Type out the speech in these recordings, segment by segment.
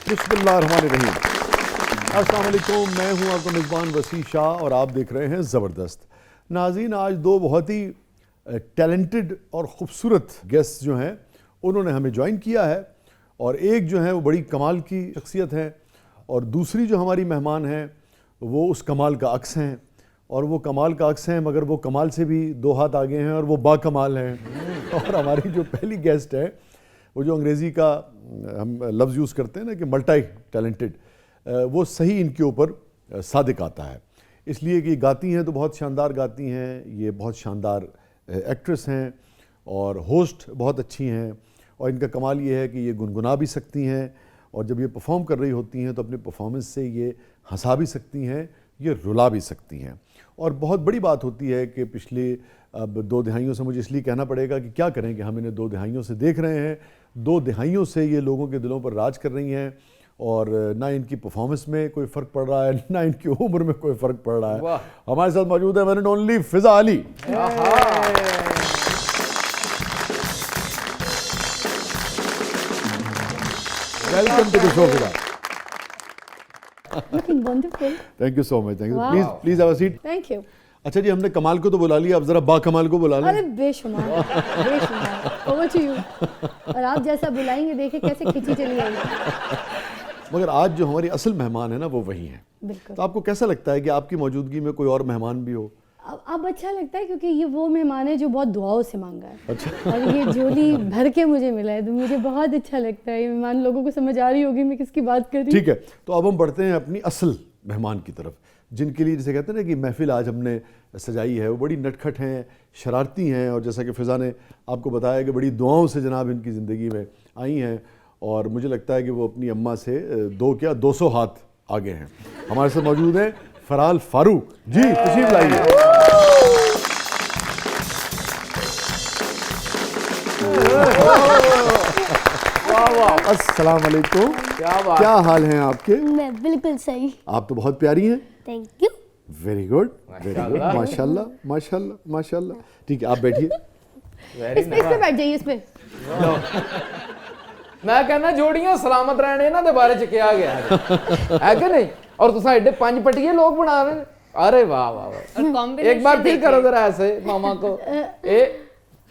बिस्मिल्लाहिर्रहमानिर्रहीम। अस्सलाम वालेकुम, मैं हूं आपका मेज़बान वसी शाह और आप देख रहे हैं ज़बरदस्त। नाज़रीन, आज दो बहुत ही टैलेंटेड और ख़ूबसूरत गेस्ट जो हैं उन्होंने हमें ज्वाइन किया है, और एक जो है वो बड़ी कमाल की शख्सियत है और दूसरी जो हमारी मेहमान हैं वो उस कमाल का अक्स हैं, और वो कमाल का अक्स हैं मगर वो कमाल से भी दो हाथ आगे हैं और वो बाकमाल हैं। और हमारी जो पहली गेस्ट है वो जो अंग्रेज़ी का हम लफ्ज़ यूज़ करते हैं ना कि मल्टी टैलेंटेड, वो सही इनके ऊपर सादिक आता है, इसलिए कि गाती हैं तो बहुत शानदार गाती हैं, ये बहुत शानदार एक्ट्रेस हैं और होस्ट बहुत अच्छी हैं, और इनका कमाल ये है कि ये गुनगुना भी सकती हैं और जब ये परफॉर्म कर रही होती हैं तो अपने परफॉर्मेंस से ये हंसा भी सकती हैं, ये रुला भी सकती हैं। और बहुत बड़ी बात होती है कि पिछले अब 2 दिहाइयों से, मुझे इसलिए कहना पड़ेगा कि क्या करें कि हम इन्हें 2 दिहाइयों से देख रहे हैं, 2 दिहाइयों से ये लोगों के दिलों पर राज कर रही हैं, और ना इनकी परफॉर्मेंस में कोई फ़र्क पड़ रहा है ना इनकी उम्र में कोई फ़र्क पड़ रहा है। हमारे साथ मौजूद है one and only Fiza Ali. Welcome to the show Fiza. Looking wonderful. Thank you so much, thank you. Wow. Please have a seat. Thank you. अच्छा जी, हमने कमाल को तो बुला लिया, अब ज़रा बाकमाल को बुला लें। अरे बेशुमार, बेशुमार। Over to you. और आप जैसा बुलाएंगे देखें कैसे खिंची चली आएगी। मगर आज जो हमारी असल मेहमान है ना वो वही हैं। बिल्कुल। तो आपको कैसा लगता है कि आपकी मौजूदगी में कोई और मेहमान भी हो? अब अच्छा लगता है क्योंकि ये वो मेहमान है जो बहुत दुआओं से मांगा है। अच्छा। और ये झोली भर के मुझे मिला है, तो मुझे बहुत अच्छा लगता है। ये मेहमान लोगों को समझ आ रही होगी मैं किसकी बात कर रही हूँ। ठीक है, तो अब हम बढ़ते हैं अपनी असल मेहमान की तरफ, जिनके लिए जैसे कहते हैं ना कि महफिल आज हमने सजाई है, वो बड़ी नटखट हैं, शरारती हैं, और जैसा कि फ़िज़ा ने आपको बताया कि बड़ी दुआओं से जनाब इनकी ज़िंदगी में आई हैं, और मुझे लगता है कि वो अपनी अम्मा से 200 हाथ आगे हैं। हमारे साथ मौजूद हैं फ़राल फ़ारूक जी, तशरीफ़ लाइए। अस्सलाम वालेकुम, क्या हाल हैं आपके? मैं बिल्कुल सही। आप तो बहुत प्यारी हैं। Thank you. Very good, very good, माशाल्लाह माशाल्लाह माशाल्लाह। ठीक है, आप बैठिए। इस पे बैठ जाइए, इस पे। मैं कहना जोड़ियां सलामत रहने इन्हां दे बारे च क्या गया है कि नहीं? और तुसा एडे 5 पटिए लोग बना रहे। अरे वाह वाह वाह, एक बार फिर करो जरा ऐसे मामा को। ए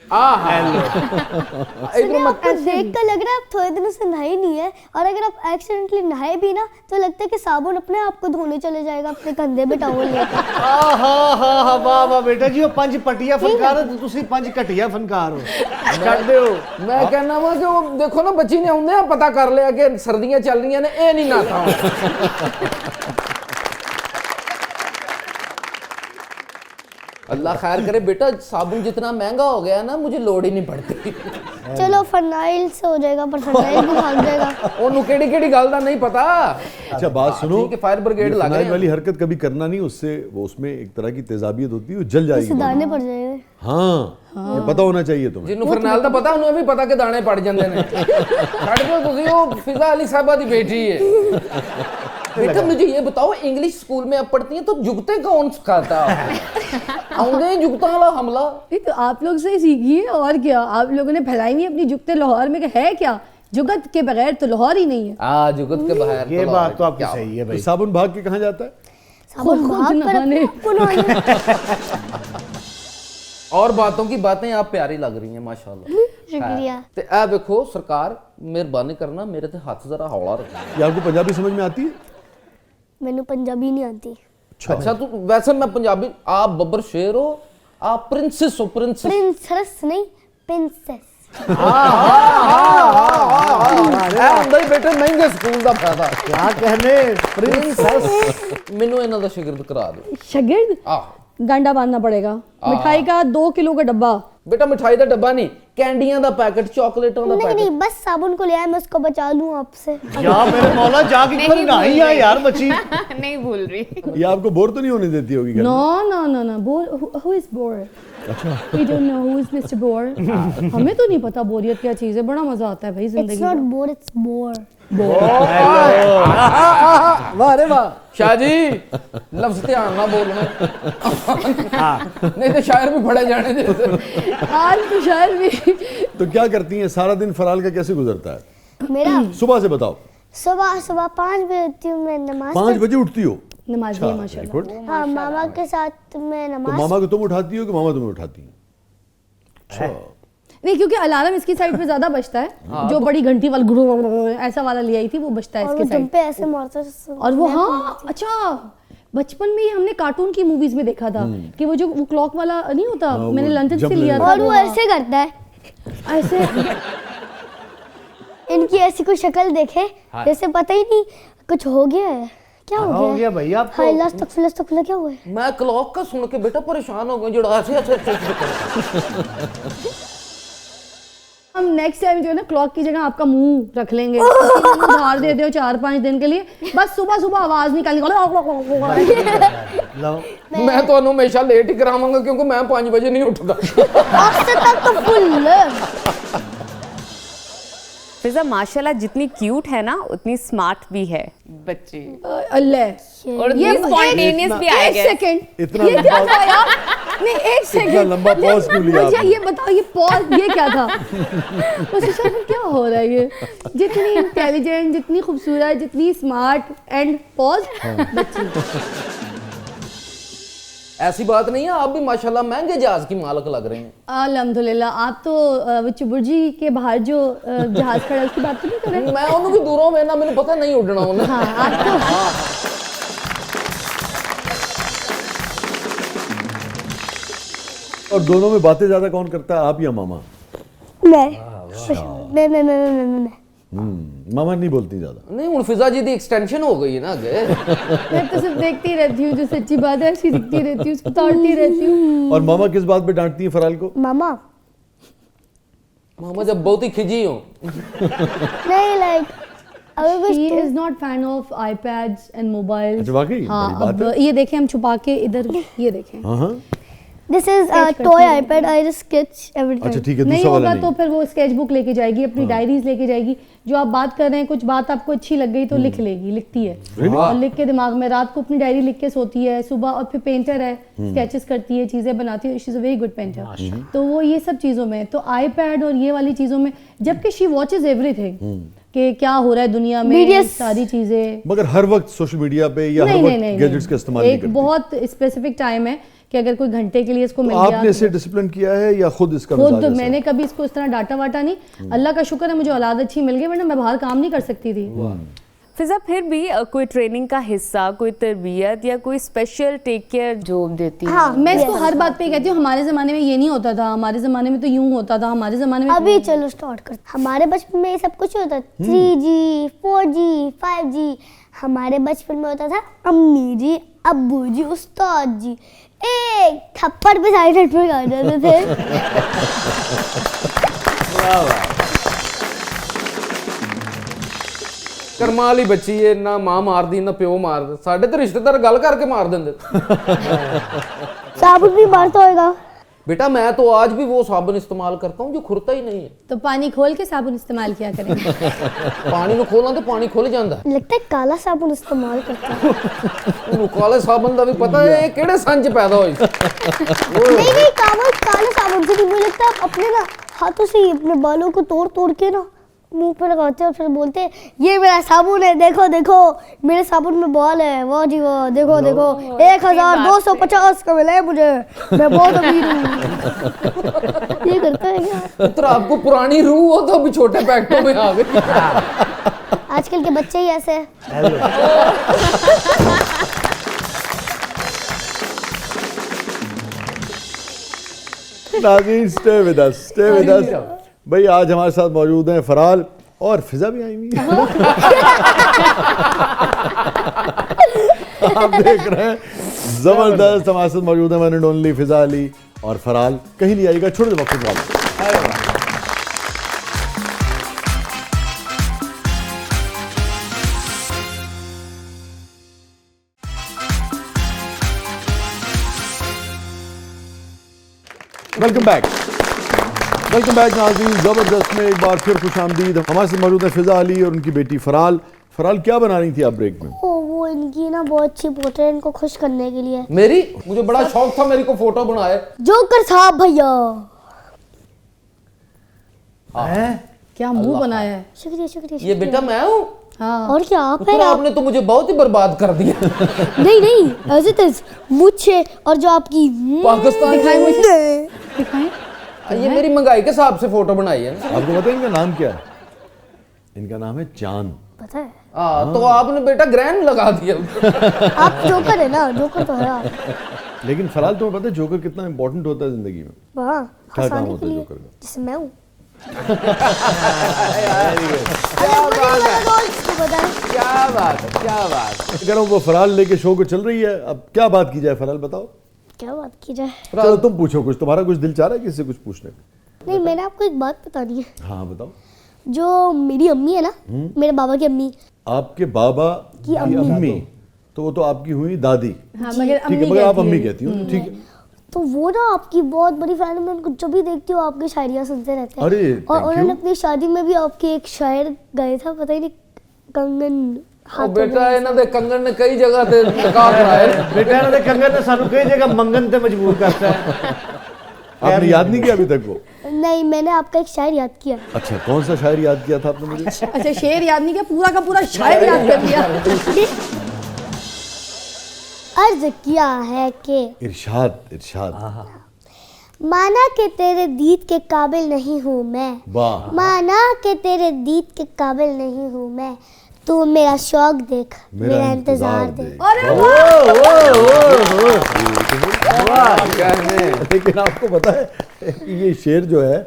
सुनिए, आप देख कर लग रहा है आप थोड़े दिनों से नहाए नहीं है, और अगर आप एक्सीडेंटली नहाए भी ना तो लगता है कि साबुन अपने आप को धोने चले जाएगा अपने कंधे पे टॉवल लेकर। हाँ वाह वाह बेटा जी, वो 5 पटिया फनकार हो, तुसी 5 घटिया फनकार हो। छड़ दो। मैं कहना वा जो देखो ना बच्ची ने आउंदे पता कर लिया कि सर्दियां चल रही ने, ए नहीं नाता। अल्लाह खैर करे बेटा, साबुन जितना महंगा हो गया ना मुझे लोड ही नहीं पड़ती। चलो फनाइल से हो जाएगा, पर फनाइल भी भाग जाएगा। ओनू केड़ी गल दा नहीं पता। अच्छा बात सुनो, ठीक है, फायर ब्रिगेड लग फिनाइल वाली हरकत कभी करना नहीं, उससे वो उसमें एक तरह की तेजाबियत होती है, वो जल जाएगी। उससे दाने पड़ जाएंगे। हाँ, ये पता होना चाहिए तुम्हें। जिन्हों फिनाइल दा पता उन्हें भी पता कि दाने पड़ जाते हैं। छड़ दो तुसी, वो फ़िज़ा अली साहबा दी बेटी है। बेटा मुझे ये बताओ, इंग्लिश स्कूल में आप पढ़ती हैं तो जुगते कौन सिखाता है? आउंदे जुगता वाला हमला। नहीं तो आप लोग से सीखिए, और क्या। आप लोगों ने फैलाई नहीं अपनी जुगते लाहौर में, है क्या? जुगत के बगैर तो लाहौर ही नहीं है। जुगत के बाहर ये बात तो आपकी सही है भाई। साबुन भाग के कहाँ जाता है? साबुन भाग कर अपने आप को नहाने। और बातों की बातें आप प्यारी लग रही हैं माशाल्लाह। शुक्रिया। ते ए देखो सरकार, मेहरबानी करना मेरे ते हाथ जरा हौला रखना। ये आपको पंजाबी समझ में आती है? मैंने पंजाबी नहीं आती। अच्छा तू वैसे मैं पंजाबी, आप बब्बर शेर हो, आप प्रिंसेस हो, प्रिंसेस। प्रिंसेस नहीं, प्रिंसेस। अंदर बेटे महंगे स्कूल का फायदा क्या कहने प्रिंसेस। मैनू इन्हां दा शागिर्द करा दो। शागिर्द? गांडा बांधना पड़ेगा। मिठाई का 2 किलो का डब्बा। बेटा मिठाई का डब्बा नहीं, कैंडियां दा पैकेट, चॉकलेटों दा पैकेट। नहीं, बस साबुन को ले आया, मैं उसको बचा लूं आपसे। या मेरे मौला, जाके क्यों नहाई है यार बच्ची? नहीं भूल रही। ये आपको बोर तो नहीं होने देती होगी घर में? No. Who is Bore? अच्छा। We don't know who is Mr. Bore. हमें तो नहीं पता बोरियत क्या चीज़ है, बड़ा मजा आता है भाई जिंदगी It's not bore, it's more. वाह रे वाह। शाह जी लफ्ज ध्यान ना बोलना, नहीं तो शायर भी फड़े जाने देते। आज तो शायर भी। तो क्या करती हैं सारा दिन? फराल का कैसे गुजरता है? मेरा सुबह से बताओ। सुबह सुबह 5 बजे उठती हूँ मैं नमाज 5 बजे उठती हो? नमाजी है very माशाल्लाह। good। हाँ मामा के साथ मैं तो नमाज मामा को तुम उठाती हो कि मामा तुम्हें उठाती है? अच्छा, नहीं क्योंकि अलार्म इसकी साइड पे ज्यादा बजता है, जो बड़ी घंटी वाला गुरु ऐसा वाला ले आई थी वो बजता है और इसके वो साइड जंपे ऐसे मारता है। और वो हाँ अच्छा बचपन में ही हमने कार्टून की मूवीज में देखा था कि वो जो वो क्लॉक वाला नहीं होता, हाँ, मैंने वो लंदन जब से लिया ले- था और वो ऐसे करता है, ऐसे इनकी ऐसी कोई शक्ल देखे जैसे पता ही नहीं कुछ हो गया है। क्या हो हो गया गया? भैया आपको? हाय लस्तगफिरुल्लाह क्या हुआ है? मैं क्लॉक का सुन के बेटा परेशान हो गया, जो ऐसे ऐसे ऐसे करता। हम नेक्स्ट टाइम जो है ना क्लॉक की जगह आपका मुंह रख लेंगे, उधार दे दो 4-5 दिन के लिए, बस सुबह सुबह आवाज निकालनी लो मैं तो हमेशा लेट ही कराऊंगा क्योंकि मैं 5 बजे नहीं उठता। औसतन तो फुल। फिजा माशाल्लाह जितनी क्यूट है ना उतनी स्मार्ट भी है बच्ची, अल्लाह और ये स्पॉन्टेनियस भी आ एक गया। सेकंड इतना ये क्या लंबा- था यार? नहीं एक सेकंड लंबा pause क्यों लिया मुझे आपने? ये बताओ ये पॉज ये क्या था? कोशिश में क्या हो रहा है ये? जितनी इंटेलिजेंट, जितनी खूबसूरत, जितनी स्मार्ट एंड पॉज बच्ची। ऐसी बात नहीं है, आप भी माशाल्लाह महंगे जहाज की मालक लग रहे हैं। अल्हम्दुलिल्लाह। आप तो चुबुर्जी के बाहर जो जहाज खड़ा है उसकी बात तो नहीं कर रहे? मैं उन्होंने दूरों में ना, मैंने पता नहीं उड़ना उन्हें। हाँ आप तो और दोनों में बातें ज्यादा कौन करता है, आप या मामा? मैं मामा नहीं बोलती ज्यादा। नहीं हूँ फिजा जी दी एक्सटेंशन हो गई है ना अगे। मैं तो सिर्फ देखती रहती हूँ, जो सच्ची बात है ऐसी दिखती रहती हूँ, उसको ताड़ती रहती हूँ। और मामा किस बात पे डांटती है फराल को? मामा मामा जब बहुत ही खिजी हो। नहीं लाइक अगर कुछ He is not fan of iPads and mobiles। अच्छा, वाकई? हाँ बड़ी बात अब ये देखें हम छुपा के इधर ये देखें। हाँ हाँ, दिस इज Sketch करती टॉय हूँ। IPad I just sketch everything. अच्छा ठीक है, नहीं दूसरा वाला होगा तो नहीं। फिर वो स्केच बुक लेके जाएगी, अपनी डायरीज लेके जाएगी, जो आप बात कर रहे हैं कुछ बात आपको अच्छी लग गई तो लिख लेगी, लिखती है और लिख के दिमाग में रात को अपनी डायरी लिख के सोती है, सुबह और फिर पेंटर है, स्केचेस करती है, चीजें बनाती है, she is a very good painter. तो वो ये सब चीजों में, तो आईपैड और ये वाली चीजों में, जबकि शी वॉचेज एवरीथिंग कि क्या हो रहा है दुनिया में, Videos। सारी चीजें। मगर हर वक्त सोशल मीडिया पे या हर नहीं नहीं वक्त नहीं गैजेट्स का इस्तेमाल नहीं एक करती। बहुत स्पेसिफिक टाइम है कि अगर कोई घंटे के लिए इसको तो मिल गया आपने इसे डिसिप्लिन किया है या खुद इसका खुद मिजाज ऐसा? मैंने कभी इसको इस तरह डाटा वाटा नहीं, अल्लाह का शुक्र है मुझे औलाद अच्छी मिल गई, वरना मैं बाहर काम नहीं कर सकती थी। फिजा फिर भी कोई ट्रेनिंग का हिस्सा, कोई तरबियत या कोई स्पेशल टेक केयर जो देती है? हाँ मैं इसको हर बात पे कहती हूँ हमारे ज़माने में ये नहीं होता था, हमारे ज़माने में तो यूं होता था, हमारे ज़माने में अभी चलो स्टार्ट करते। हमारे बचपन में ये सब कुछ होता था 3G 4G 5G। हमारे बचपन में होता था अम्मी जी, अब्बू जी, उस्ताद जी, एक थप्पड़ पे साइड पे आ जाते थे। करमाल ही बच्ची है, ना मां मार दी ना प्यो मार दे, साढ़े तो रिश्तेदार गल करके मार देंगे। साबुन भी मारता होगा। बेटा मैं तो आज भी वो साबुन इस्तेमाल करता हूँ जो खुरता ही नहीं है। तो पानी खोल के साबुन इस्तेमाल किया करेंगे। पानी में खोलना तो पानी खुल जाता लगता है काला साबुन इस्तेमाल करता है। है। काले साबुन का भी पता है केड़े सन च पैदा होई। नहीं नहीं काले साबुन से नहीं, मुझे लगता है आप अपने ना हाथों से ही अपने बालों को तोड़ तोड़ के ना मुंह पे लगाते हैं और फिर बोलते हैं ये मेरा साबुन है, देखो देखो मेरे साबुन में बाल है, वाह जी वाह, देखो देखो 1250 का मिला है मुझे, मैं बहुत अमीर हूँ। ये करता है क्या? तो आपको पुरानी रूह हो तो अभी छोटे पैकेटों में आ गई। आजकल के बच्चे ही ऐसे हैं। नाज़रीन स्टे विद अस भाई। आज हमारे साथ मौजूद हैं फराल और फिजा भी आई हुई है। आप देख रहे हैं जबरदस्त। हमारे साथ मौजूद है वन एंड ओनली फिजा अली और फराल। कहीं नहीं आएगा, छोड़ दो वक्त वाला। वेलकम बैक नाज़रीन। ज़बरदस्त में एक बार फिर खुश आमदीद। हमारे साथ मौजूद है फिजा अली और उनकी बेटी फराल। फराल क्या बना रही थी आप ब्रेक में? वो इनकी ना बहुत अच्छी फोटो है, इनको खुश करने के लिए। मेरी मुझे बड़ा शौक था मेरी को फोटो बनाए। जोकर साहब भैया। क्या मुंह बनाया है? शुक्रिया शुक्रिया ये बेटा मैं हूँ। हाँ। और क्या आप तो है आप? आपने तो मुझे बहुत ही बर्बाद कर दिया। नहीं नहीं, एज इट इज मुझे और जो आपकी पाकिस्तान दिखाएं मुझे। नहीं। दिखाएं। ये मेरी महंगाई के हिसाब से फोटो बनाई है ना। आपको पता है इनका नाम क्या है? इनका नाम है चांद। पता है हाँ, तो आपने बेटा ग्रैंड लगा दिया। आप जोकर है ना, जोकर तो है आप। लेकिन फिलहाल तुम्हें पता है जोकर कितना इंपॉर्टेंट होता है जिंदगी में? हाँ, क्या काम हंसाने होता के है लिए, जोकर का? जैसे मैं हूँ। क्या बात है, क्या बात है। कह रहा हूँ वो फराल लेके शो को चल रही है, अब क्या बात की जाए फराल बताओ। क्या बात की जाए? चलो तुम पूछो कुछ, तुम्हारा कुछ दिल चाह रहा है किसी से कुछ पूछने का? नहीं, मैंने आपको एक बात बतानी है। हाँ बताओ। जो मेरी अम्मी है ना, मेरे बाबा की अम्मी, आपके बाबा की की अम्मी। अम्मी, तो वो तो आपकी हुई दादी। हाँ, मगर ठीक है, अम्मी मगर आप कहती अम्मी है। कहती हो, ठीक है। तो वो ना आपकी बहुत बड़ी फैन है। मैं उनको जब भी देखती हूँ आपकी शायरियाँ सुनते रहते हैं। अरे, और thank उन्होंने you। अपनी शादी में भी आपके एक शायर गाए था, पता ही नहीं, कंगन ओ हाथों बेटा में। ਇਹਨਾਂ ਦੇ ਕੰਗਣ ਨੇ ਕਈ ਜਗ੍ਹਾ ਤੇ ਟਕਾ ਕਰਾਏ। बेटा इन्होंने कंगन ने सानू कई जगह मंगन ते मजबूर करता है। आपने याद नहीं किया अभी तक वो? नहीं, मैंने आपका एक शायर याद किया। अच्छा, कौन सा शायर याद किया था आपने मुझे? अच्छा, शेर याद नहीं किया, पूरा का पूरा शायर याद कर लिया। अर्ज किया है कि इरशाद, इरशाद। माना कि तेरे दीद के काबिल नहीं हूँ मैं, वाह। माना कि तेरे दीद के काबिल नहीं हूँ मैं, तू मेरा शौक देख, मेरा इंतजार देख। अरे वाह! लेकिन आपको पता है कि ये शेर जो है,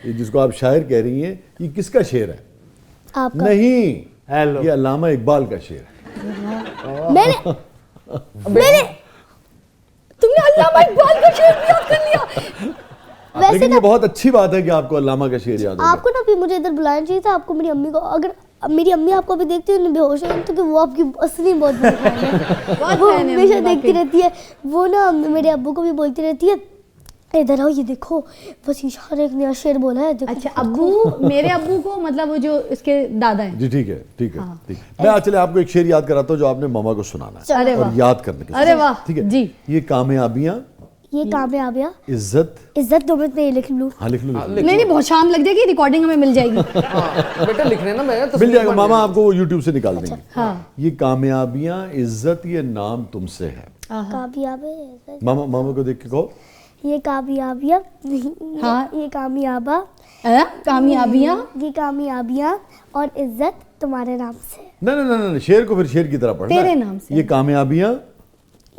ये जिसको आप शायर कह रही हैं, ये किसका शेर है? आपका नहीं, हेलो। ये अल्लामा इकबाल का शेर है। मैंने तुमने अल्लामा इकबाल का शेर भी याद कर लिया। वैसे लेकिन ना ये बहुत अच्छी बात है कि आपको अल्लामा का शेर याद होगा। आपको ना अभी मुझे इधर बुलाना चाहिए था। आपको मेरी अम्मी को, अगर मेरी अम्मी आपको अभी देखती है बेहोश है, तो कि वो आपकी असली बहुत बड़ी फैन है। बहुत वो फैन है हमेशा अम्मी देखती वाकई। रहती है। वो ना मेरे अब्बू को भी बोलती रहती है, इधर आओ, ये देखो वसीशा ने एक नया शेर बोला है, देखो। अच्छा, अब्बू, मेरे अब्बू को मतलब वो जो इसके दादा हैं। जी ठीक है, ठीक है, ठीक है। मैं आज चले आपको एक शेर याद कराता हूँ जो आपने मामा को सुनाना है। अरे और वाह! याद करने के अरे वाह! ठीक है जी। ये कामयाबियां, ये कामयाबियाँ, इज्जत। इज्जत दो मिनट में ये लिख लूँ। हाँ लिख लो, लिख लो। नहीं नहीं, बहुत शाम लग जाएगी, रिकॉर्डिंग हमें मिल जाएगी। बेटा लिखने ना मैं मिल जाएगा मामा, आपको वो यूट्यूब से निकाल देंगे। हाँ। ये कामयाबियां, इज्जत, ये नाम तुमसे है। कामयाबी, मामा, मामा को देख के कहो। ये कामयाबियाँ, हाँ। ये कामयाबा, कामयाबियाँ। ये कामयाबियाँ और इज्जत तुम्हारे नाम से। नहीं नहीं नहीं, शेर को फिर शेर की तरह पढ़ना है। तेरे नाम से। ये कामयाबियां,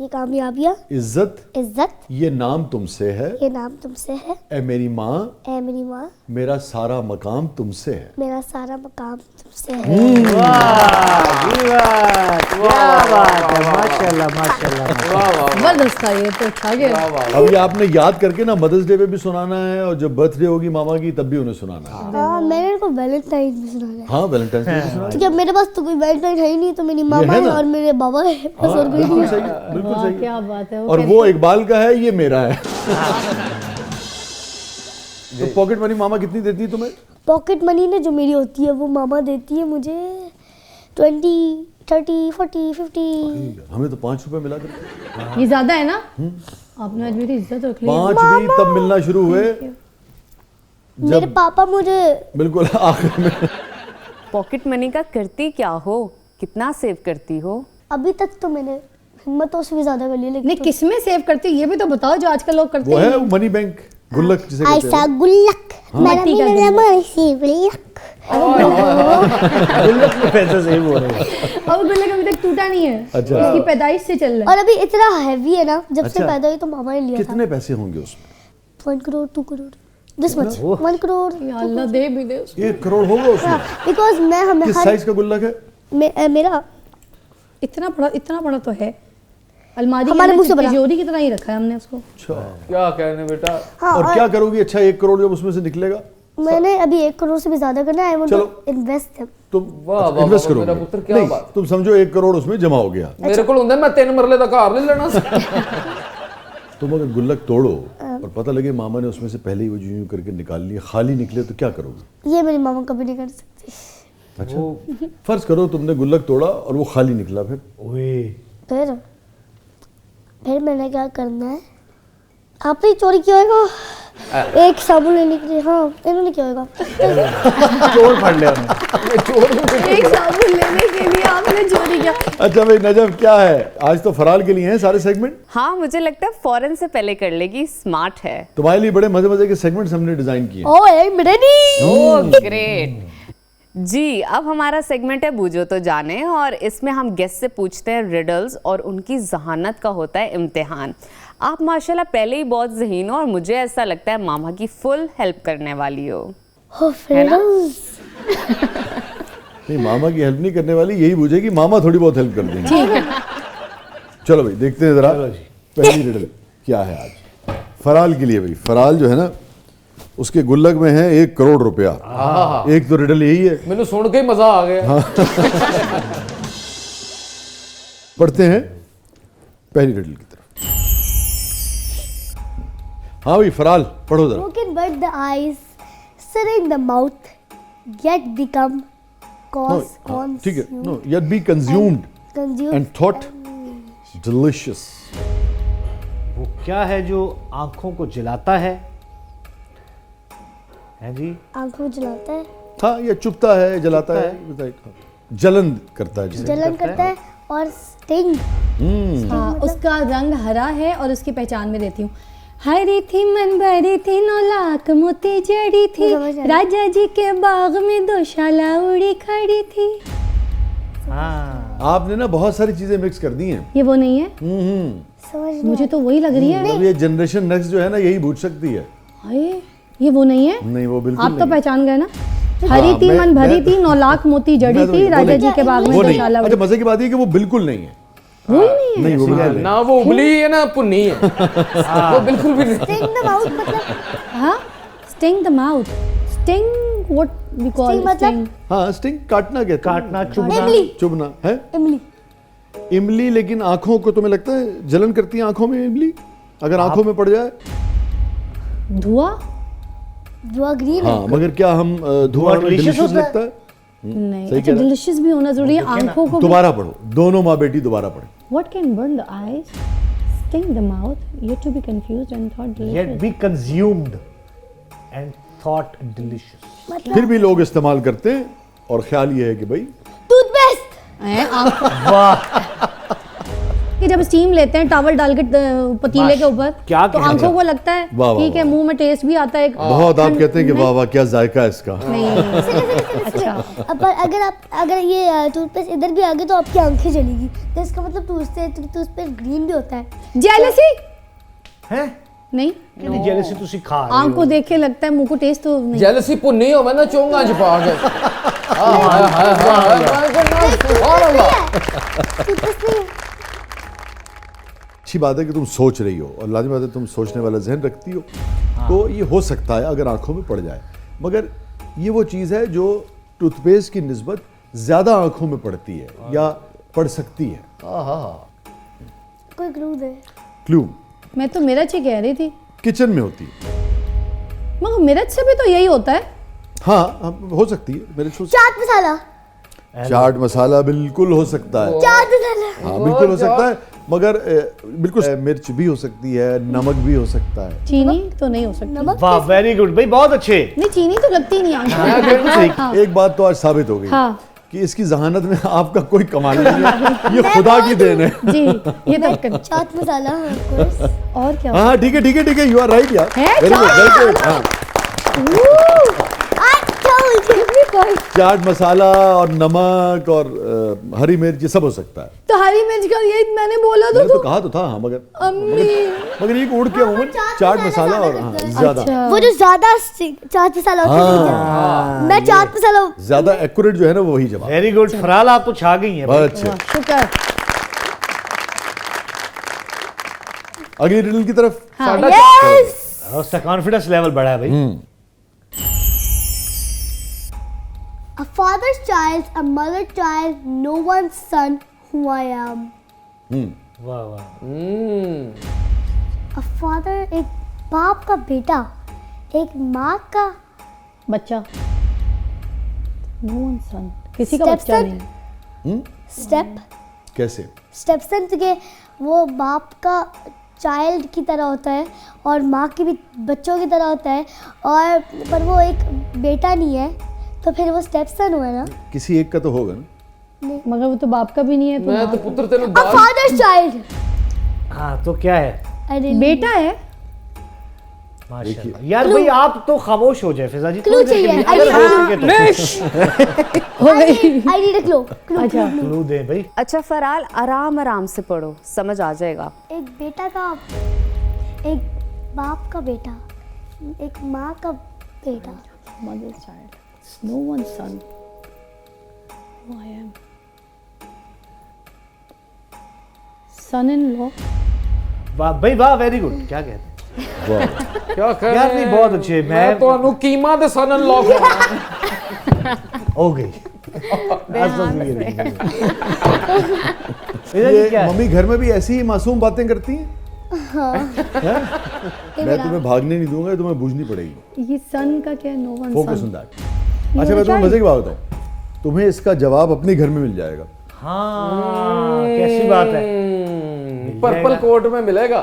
ये कामयाबियाँ, इज्जत, इज्जत, ये नाम तुमसे है। ये नाम तुमसे है। ए मेरी माँ, ऐ मेरी माँ, मेरा सारा मकाम तुमसे है। मेरा सारा मकाम तुमसे है। क्या बात है, माशाल्लाह माशाल्लाह। जबरदस्त था ये तो, छा गया। अब ये आपने याद करके ना मदर्स डे पे भी सुनाना है, और जब बर्थडे होगी मामा की तब भी उन्हें सुनाना है। हाँ, मैंने इनको वैलेंटाइन में सुनाना है। हाँ, वैलेंटाइन डे पे सुनाना है। क्योंकि अब मेरे पास तो कोई वैलेंटाइन है ही नहीं, तो मेरी मामा है है ना? और मेरे बाबा है, बस और कोई नहीं बिल्कुल है। सही है, बिल्कुल वाह, सही है। क्या बात है। और वो इकबाल का है, ये मेरा है। तो पॉकेट मनी मामा कितनी देती है तुम्हें? पॉकेट मनी ने जो मेरी होती है वो मामा देती है मुझे 20, 30, 40, 50। हमें तो 5 रुपए मिला करते। ये ज्यादा है ना? आपने आज मेरी इज्जत रख ली। 5 भी तब मिलना शुरू हुए मेरे पापा मुझे बिल्कुल आखिर में। पॉकेट मनी का करती क्या हो, कितना सेव करती हो? अभी तक तो मैंने हिम्मत तो उससे भी ज्यादा कर ली, नहीं, लेकिन किस में सेव करती हो ये भी तो बताओ, जो आजकल लोग करते वो है हैं। मनी बैंक, गुल्लक जिसे कहते ऐसा हैं। गुल्लक मेरा मट्टी भी का मेरा गुल्लक। मर्सी गुल्लक। गुल्लक में पैसे सही बोल रहे हैं। और गुल्लक अभी तक टूटा नहीं है। अच्छा। इसकी पैदाइश से चल रहा और अभी इतना हैवी है ना, जब से अच्छा। पैदा हुई तो मामा ने लिया था। कितने पैसे होंगे उसमें? 1 करोड़, 2 करोड़, दिस मच, 1 करोड़। है। या अल्लाह दे भी दे उसको। 1 करोड़ होगा उसमें? बिकॉज मैं हमें किस हर साइज का गुल्लक है? मेरा इतना बड़ा तो है। अलमारी हमारे के मुंह से अंदर बना। तिजोरी की तरह ही रखा है हमने उसको। अच्छा। क्या कहने बेटा। हाँ, और क्या करोगी? अच्छा 1 करोड़ जब उसमें से निकलेगा मैंने अभी 1 करोड़ से भी ज्यादा करना है। आई वांट चलो। To invest them. तुम वाह, वाह, इन्वेस्ट वाह, मेरा करोगे? पुत्र, क्या नहीं, बात। तुम समझो 1 करोड़ उसमें जमा हो गया। मेरे को ਹੁੰਦਾ मैं 3 मरले का घर ले लेना। तुम अगर गुल्लक तोड़ो और पता लगे मामा ने उसमें से पहले ही वो यूं करके निकाल लिया, खाली निकले, तो क्या करोगे? ये मेरी मामा कभी नहीं कर सकती। अच्छा, फर्ज करो तुमने गुल्लक तोड़ा और वो खाली निकला, फिर मैंने क्या करना है? आपने ही चोरी किया होगा। एक साबुन लेने के लिए, हाँ इन्होंने क्या होगा, चोर पढ़ लिया उन्होंने। एक साबुन लेने के लिए आपने चोरी किया। अच्छा भाई नजम, क्या है आज तो फराल के लिए हैं सारे सेगमेंट? हाँ, मुझे लगता है फौरन से पहले कर लेगी, स्मार्ट है। तुम्हारे लिए बड़े मजे मजे के सेगमेंट्स हमने डिजाइन किए हैं। Oh I am ready. Oh great जी। अब हमारा सेगमेंट है बूझो तो जाने, और इसमें हम गेस्ट से पूछते हैं रिडल्स और उनकी जहानत का होता है इम्तिहान। आप माशाल्लाह पहले ही बहुत ज़हीन हो और मुझे ऐसा लगता है मामा की फुल हेल्प करने वाली हो। है ना? नहीं, मामा की हेल्प नहीं करने वाली, यही बूझेगी, मामा थोड़ी बहुत हेल्प कर देंगे। चलो भाई देखते हैं जरा पहली रिडल क्या है आज फराल के लिए। भाई फराल जो है ना, उसके गुल्लक में है 1 करोड़ रुपया। एक तो रिडल यही है। मैंने सुन के ही मजा आ गया। पढ़ते हैं पहली रिडल की तरफ। हाँ भाई फराल पढ़ो जरा। Who can burn the eyes, sit in the mouth, yet become cause ठीक है, no yet be consumed consumed and thought delicious। वो क्या है जो आंखों को जलाता है जी? आंखों को जलाता है, हाँ, ये चुपता है, जलाता है, जलन करता है जिसे। जलन करता है और स्टिंग। हाँ, उसका रंग हरा है और उसकी पहचान में देती हूँ। हरी थी मन भरी थी, 9 लाख मोती जड़ी थी, समझ आया। राजा जी के बाग में 2 शाला उड़ी खड़ी थी। हाँ, आपने ना बहुत सारी चीजें मिक्स कर दी हैं। ये वो नहीं है? समझ नहीं मुझे तो वही लग रही है। मतलब ये जनरेशन नेक्स्ट जो है ना, यही बूझ सकती है। हाय, ये वो नहीं है? नहीं, वो बिल्कुल आप तो नहीं। पहचान गए ना। हरी थी मन भरी थी, 9 लाख मोती जड़ी मैं तो- थी, वो राजा नहीं। जी के बाग में वो 2 नहीं। शाला अच्छा, उड़ी। मजे की बात ये कि वो बिल्कुल नहीं है। वो ही नहीं है। नहीं, वो बिल्कुल नहीं। ना वो उबली है ना पुन्नी है। वो बिल्कुल भी नहीं। स्टिंग द माउथ मतलब हाँ, sting the mouth, sting what we call Sting मतलब? स्टिंग। हाँ, स्टिंग काटना कहते हैं। काटना, चुभना। इमली, चुभना है। इमली। इमली, लेकिन आंखों को तुम्हें लगता है जलन करती है आंखों में इमली, अगर आंखों में पड़ जाए? धुआं? धुआं ग्रीन है। हाँ, मगर क्या हम धुआं delicious डिलीशियस होता है? लगता है? नहीं, सही अच्छा कह रहा है। डिलीशियस भी होना जरूरी है आंखों को। दोबारा पढ़ो, दोनों माँ बेटी दोबारा पढ़े। What can burn the eyes, sting the mouth, yet to be confused and thought delicious? Yet be consumed and thought delicious। फिर भी लोग इस्तेमाल करते हैं और ख्याल ये है कि भाई टूथपेस्ट। हैं, कि जब स्टीम लेते हैं टॉवल डाल के पतीले के ऊपर, क्या तो कहना आंखों चाहते को लगता है वाह, वाह, ठीक है, मुंह में टेस्ट भी आता है एक। बहुत आप कहते हैं कि वाह वाह क्या जायका है इसका। नहीं, अच्छा अब अगर ये टूथपेस्ट इधर भी आ गए तो आपकी आंखें जलेगी, तो इसका मतलब टूथपेस्ट ग्रीन भी होता है। जेलसी हैं? नहीं, कितनी जेलसी तुसी खा रहे आंख हो? को देख के लगता है, मुंह को टेस्ट तो नहीं। जेलसी पुन्नी हो मैं ना चोंगा च पा के। सुभान अल्लाह। टूथपेस्ट नहीं है। अच्छी बात है कि तुम सोच रही हो और लाजमी बात है तुम सोचने वाला जहन रखती हो, तो ये हो सकता है अगर आंखों में पड़ जाए, मगर ये वो चीज़ है जो टूथपेस्ट की निस्बत ज़्यादा आंखों में पड़ती है या पड़ सकती है। कोई क्लू दे। क्लू मैं तो मिर्च ही कह रही थी, किचन में होती है। मगर मिर्च से भी तो यही होता है। हाँ, हो सकती है मेरे छू। चाट मसाला। चाट मसाला बिल्कुल हो सकता है। चाट मसाला। हाँ, बिल्कुल हो सकता है, मगर बिल्कुल मिर्च भी हो सकती है, नमक भी हो सकता है। चीनी तो नहीं हो सकती। नमक। वाह, वेरी गुड भाई, बहुत अच्छे। नहीं, चीनी तो लगती नहीं आंख में। बिल्कुल सही। हाँ। एक बात तो आज साबित हो गई हाँ। कि इसकी जहानत में आपका कोई कमाल नहीं है, ये खुदा की देन है। जी, ये तो चाट मसाला, of course। और क्या हाँ, ठीक है, यू आर राइट यार। है, वेरी गुड, चाट वेरी गुड। हाँ, चाट मसाला और नमक और हरी मिर्च ये सब हो सकता है। तो हरी मिर्च का ये मैंने बोला मैंने तो तो कहा तो था, हाँ, मगर अम्मी। ये उड़ के अमूमन चाट मसाला और हाँ, ज्यादा अच्छा, वो जो ज्यादा चाट मसाला होता है, मैं चाट मसाला। ज्यादा एक्यूरेट जो है ना वो वही जवाब। वेरी गुड फराल, आप तो छा गई हैं। बहुत अच्छे। शुक्र। अगली रिडल की तरफ। हाँ, और उसका कॉन्फिडेंस लेवल बढ़ा है भाई। A father's child, a mother's child, no one's son, who I am. वाह वाह। A father, एक बाप का बेटा, एक माँ का बच्चा। No one's son, किसी का बच्चा Stepson? नहीं। स्टेप कैसे? स्टेपसन के वो बाप का चाइल्ड की तरह होता है और माँ की भी बच्चों की तरह होता है, और पर वो एक बेटा नहीं है, तो फिर वो स्टेप सन हुआ ना। किसी एक का तो होगा ना। मगर वो तो बाप का भी नहीं है, तो मैं माँ तो पुत्र तेरे अ फादर्स चाइल्ड। हाँ तो क्या है? अरे बेटा है। माशाल्लाह। यार भाई आप तो खामोश हो जाए फिजा जी। क्लू थोड़ी देर के चाहिए। लिए, अगर हो सके तो हो आई नीड अ क्लू। अच्छा क्लू दे भाई। अच्छा फराल, आराम आराम से पढ़ो, समझ आ जाएगा। एक बेटा का, एक बाप का बेटा, एक माँ का बेटा। mother child, no one son, who I am, son-in-law। वाह भाई वाह, वेरी गुड। क्या कहते हैं वाह क्या कर यार? नहीं बहुत अच्छे। मैं तो अनु कीमा दे सन इन लॉ हो गई। फिजा जी ये क्या है? मम्मी घर में भी ऐसी ही मासूम बातें करती हैं? हैं? मैं तुम्हें भागने नहीं दूंगा, तुम्हें बूझनी पड़ेगी। ये सन का क्या है? No one focus sun. On that. अच्छा मैं तुम्हें मजे की बात बताऊं, तुम्हें इसका जवाब अपने घर में मिल जाएगा। हाँ कैसी बात है? पर्पल कोट में मिलेगा।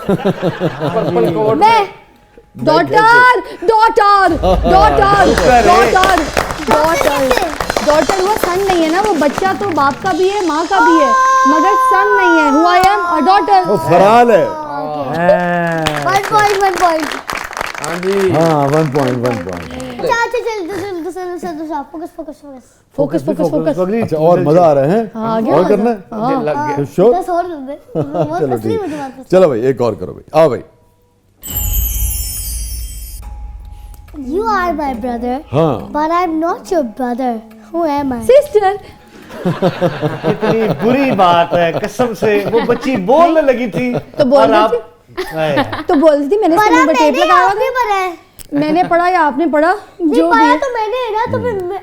पर्पल कोट मैं daughter daughter daughter daughter daughter daughter हुआ, सन नहीं है ना, वो बच्चा तो बाप का भी है, माँ का भी है, मगर सन नहीं है। हु आई एम और डॉटर। वो फराल है। One point. हाँ जी। हाँ 1 पॉइंट 1 पॉइंट। चल दूसरा फोकस। Focus focus focus. अच्छा और मजा आ रहा है? हाँ, आ गया और मजा। करना है? हाँ। लग गया। श्योर? 10 और दे। चलो असली ठीक। मुझे बात पसंद। चलो भाई एक और करो भाई, आओ भाई। You are my brother, हाँ but I'm not your brother. Who am I? Sister. कितनी बुरी बात है कसम से। वो बच्ची बोलने लगी थी तो बोल और रही आप तो बोलती थी, मैंने इसके पढ़ा मुंह पे टेप मैंने, लगाया आपने था। पढ़ा है। मैंने पढ़ा या आपने पढ़ा? नहीं जो भी पढ़ा है, तो मैंने है ना, तो फिर मैं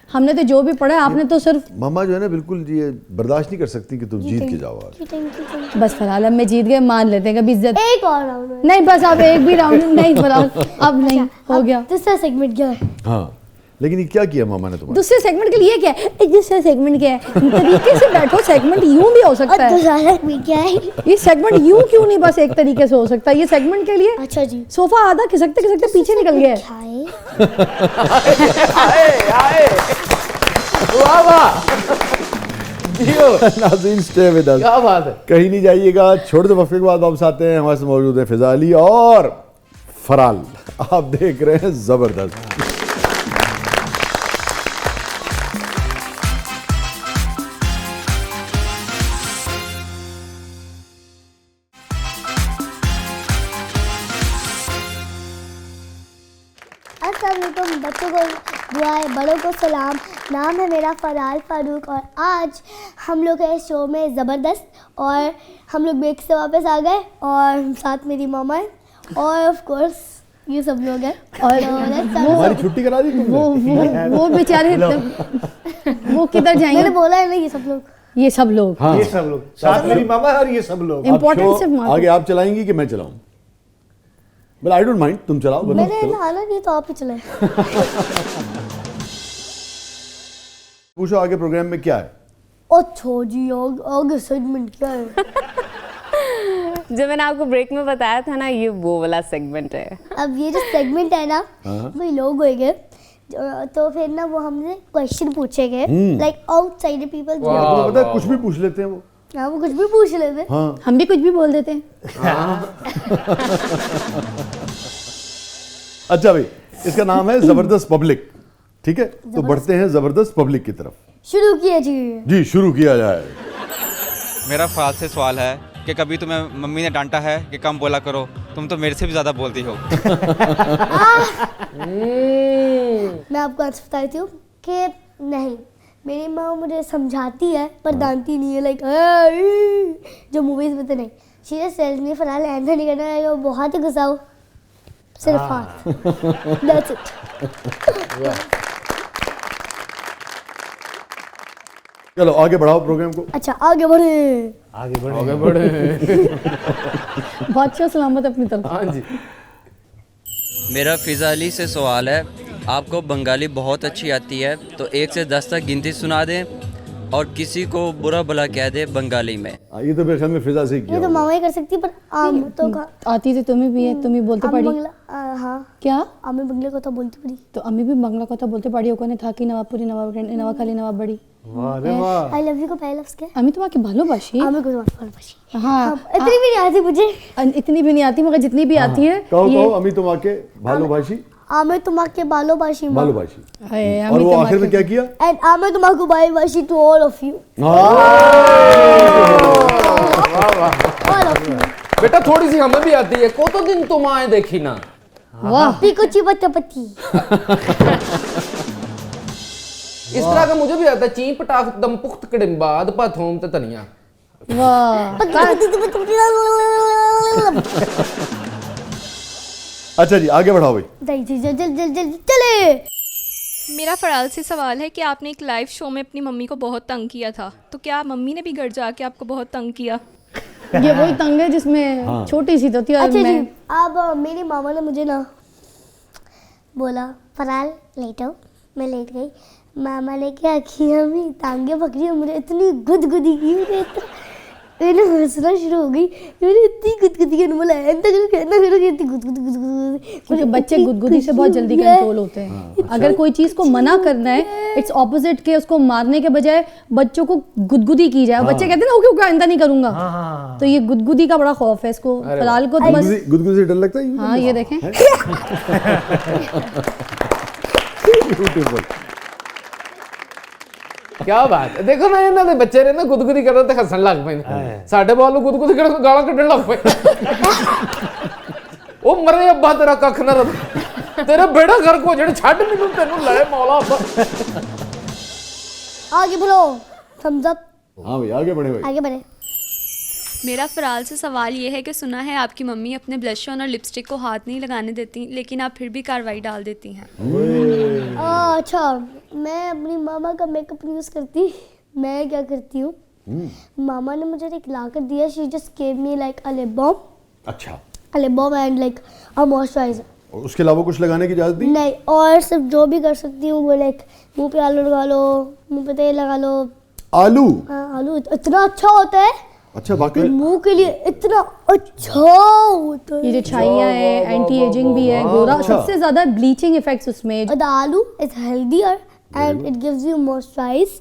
हमने तो जो भी पढ़ा है, आपने तो सिर्फ। मामा जो है ना बिल्कुल ये बर्दाश्त नहीं कर सकती कि तुम जीत के जाओ आज। Thank you. बस फराल अब मैं जीत गए, मान लेते हैं कभी इज्जत। एक और राउंड। नहीं बस अब एक भी राउंड नहीं फराल, अब नहीं हो गया। दूसरा सेगमेंट क्या है? हाँ लेकिन ये क्या किया मामा ने तुम्हारे? दूसरे सेगमेंट के लिए क्या है? दूसरा सेगमेंट क्या है? तरीके से बैठो, सेगमेंट यूं भी हो सकता और है। दूसरा सेगमेंट क्या है? ये सेगमेंट यूं क्यों नहीं बस एक तरीके से हो सकता है? ये सेगमेंट के लिए अच्छा जी। सोफा आधा खिसकते खिसकते पीछे निकल गया है। क्या है? आए वाह वाह। जियो नाज़रीन स्टे विद अस, क्या बात है। कहीं नहीं जाइएगा। छोटे से वक्फे के बाद वापस आते हैं। हमारे साथ मौजूद है फिजा अली और फराल। आप देख रहे हैं जबरदस्त। अस्सलाम वालेकुम, बच्चों को दुआएं, बड़ों को सलाम। नाम है मेरा फराल फारूक और आज हम लोग है शो में ज़बरदस्त, और हम लोग ब्रेक से वापस आ गए और साथ मेरी मामा है और ऑफ कोर्स ये सब लोग हैं। और हमारी छुट्टी करा दी तुमने? वो बेचारे वो किधर मैंने जाएंगे? बोला है ना ये सब लोग। ये सब लोग हाँ ये सब लोग साथ मेरी मामा और ये सब लोग। अब इम्पोर्टेंट से शो आगे आप चलाएंगी कि मैं चलाऊं? बट आई डोंट माइंड, तुम चलाओ। बोलो, मैंने चलो। नहाना नहीं तो आप ही चले। पूछो आगे प्रोग्राम में क्या है? अच्छा जी आगे सेगमेंट क्या है? जो मैंने आपको ब्रेक में बताया था ना, ये वो वाला सेगमेंट है। अब ये जो सेगमेंट है ना, हाँ। वो लोग होंगे तो फिर ना वो हमसे क्वेश्चन पूछेंगे, लाइक आउटसाइड पीपल जो तुम्हें पता है कुछ भी पूछ लेते हैं वो। हाँ वो कुछ भी पूछ लेते। हाँ हम भी कुछ भी बोल देते हैं। अच्छा भाई, इसका नाम है जबरदस्त पब्लिक, ठीक है? तो बढ़ते हैं जबरदस्त पब्लिक की तरफ। शुरू किया जी। जी शुरू किया जाए। मेरा ख्याल से सवाल है कि कभी तुम्हें मम्मी ने डांटा है कि कम बोला करो, तुम तो मेरे से भी ज़्यादा बोलती हो। मैं आपको आंसर बताती हूँ कि नहीं, मेरी माँ मुझे समझाती है पर डांटती नहीं है, लाइक जो मूवीज में तो नहीं। शी टेल्स मी फराल ऐसा नहीं करना है, वो बहुत ही गुस्सा हो, सिर्फ हाथ। That's it. चलो आगे बढ़ाओ प्रोग्राम को। अच्छा आगे बढ़े। आगे बढ़े। आगे बढ़े। बादशाह सलामत अपनी तरफ। हाँ जी। मेरा फिजा अली से सवाल है, आपको बंगाली बहुत अच्छी आती है तो 1 से 10 तक गिनती सुना दें। और किसी को बुरा भला कह दे बंगाली में। ये तो मेरे ख्याल में फिजा से ही किया ये तो होगा। मामा ही कर सकती है, पर आम तो आती तो तुम्हें भी है, तुम ही बोलते आम पड़ी बंगला हाँ क्या? आमे बंगले को तो बोलती पड़ी। तो अम्मी भी बांग्ला কথা বলতে পারি, ওখানে থাকি, নবাবপুরি, নবাবখালী, নবাববাড়ি। वाह रे वाह। आई लव यू को पहले लफ्ज क्या? আমি তোমাকে ভালোবাসি। आमे को भालोबासी। हाँ इतनी भी नहीं आती मुझे। इतनी भी नहीं आती, मगर जितनी भी आती है कहो ये कहो अमी तुम्हाके भालोबाशी आमे तुम्हाके बालोबाशी माँ। भालोबाशी। है, और अम्मी वो आखिर तुम्हाके- में क्या किया? एंड आमे तुम्हाको बालोबाशी to all of you. All of you. बेटा थोड़ी सी हमें भी आती है, को तो दिन तुम आए देखी ना। वाह पीको चिपत पति। इस तरह का मुझे भी आता है, चीं पटाख दम पुख्त कड़िम्बाद पाथोम ते धनिया। वाह। अच्छा जी आगे बढ़ाओ भाई। चले। मेरा फ़राल से सवाल है कि आपने एक लाइव शो में अपनी मम्मी को बहुत तंग किया था, तो क्या मम्मी ने भी घर जाके आपको बहुत तंग किया? ये वही तंग है जिसमें छोटी सी तो थी और अच्छा जी, मैं अब मेरी मामा ने मुझे ना बोला फराल लेटो, मैं लेट गई। मामा ने क्या किया, अम्मी टांगे पकड़ी और मुझे इतनी गुदगुदी की, मैंने हंसना शुरू हो गई। मैंने इतनी गुदगुदी की, बोला इतना करो इतनी गुदगुदी। क्योंकि बच्चे गुदगुदी से बहुत जल्दी कंट्रोल होते हैं। अगर कोई चीज़ को मना करना है, इट्स ऑपोजिट के उसको मारने के बजाय बच्चों को गुदगुदी की जाए। बच्चे कहते हैं ना ओके ओके आइंदा नहीं करूंगा, तो ये गुदगुदी का बड़ा खौफ है इसको। फिलहाल को तो बस गुदगुदी से डर लगता है? हाँ ये देखें। ब्यूटीफुल। क्या बात है, देखो ना इन्होंने बच्चे ने ना गुदगुदी कर रहे थे, हसन लग पे साडे बालू गुदगुदी कर गाला कढ़न लग पे। ओ मरे अब्बा तेरा कख ना रह, तेरा बेड़ा घर को जड़े छड़ मैनू तेनू लड़े मौला अब्बा। आगे बढ़ो, थम्स अप। हाँ भाई आगे बढ़े भाई। आगे बढ़े। मेरा फ़राल से सवाल ये है कि सुना है आपकी मम्मी अपने ब्लश ऑन और लिपस्टिक को हाथ नहीं लगाने देती, लेकिन आप फिर भी कार्रवाई डाल देती हैं। अच्छा, मैं अपनी मामा का मेकअप नहीं यूज़ करती। मैं क्या करती हूँ, मामा ने मुझे एक ला कर दिया, she just gave me like a lip balm. अच्छा। A lip balm and like a moisturiser. और उसके अलावा कुछ लगाने की इजाजत दी? नहीं, और सिर्फ जो भी कर सकती हूँ वो लाइक मुंह पे आलू लगा लो, मुंह पे तेल लगा लो। आलू? हाँ, आलू इतना अच्छा होता है, अच्छा वाकई? मुंह के लिए इतना अच्छा होता है। ये जो छाइयाँ है, एंटी एजिंग भी है, गोरा, सबसे ज्यादा ब्लीचिंग इफेक्ट्स उसमें। The aloo is healthier and it gives you moisturize